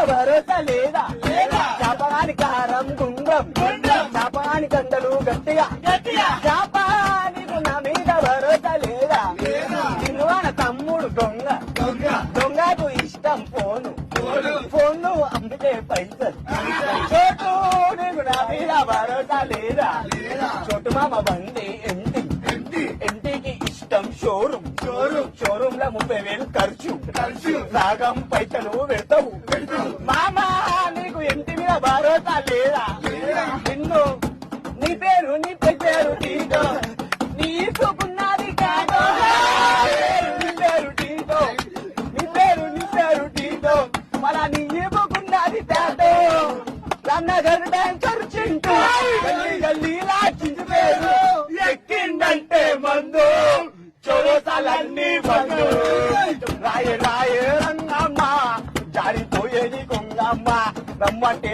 భరోసా లేదా శాపాని కారం గుండ్రం శాపాని కండలు గట్టిగా శాపానికి నా మీద భరోసా లేదా తిరువాన తమ్ముడు దొంగ దొంగకు ఇష్టం ఫోను అమ్మితే పైసలు చోటు నీకు నా మీద భరోసా లేదా చోటు మామ బండి ఎంటికి ఇష్టం షోరూమ్ లో 30,000 ఖర్చు సగం పైసలు పెడతావు మామా నీకు ఎంటి మీద భరోసా లేదా నిన్ను నీ పేరు టీటో నీ ఇసుకున్నది కాదో నీ పేరు టీటో మళ్ళా నీ ఇవ్వకున్నది తాటో రన్నగర్ డాన్సర్ చింటూ గల్లీలా చింటు పేరు ఎక్కిందంటే మందు చోసాలన్నీ బంధు రాయ రంగమ్మ జారిపోయేది కొంగమ్మ రమ్మంటే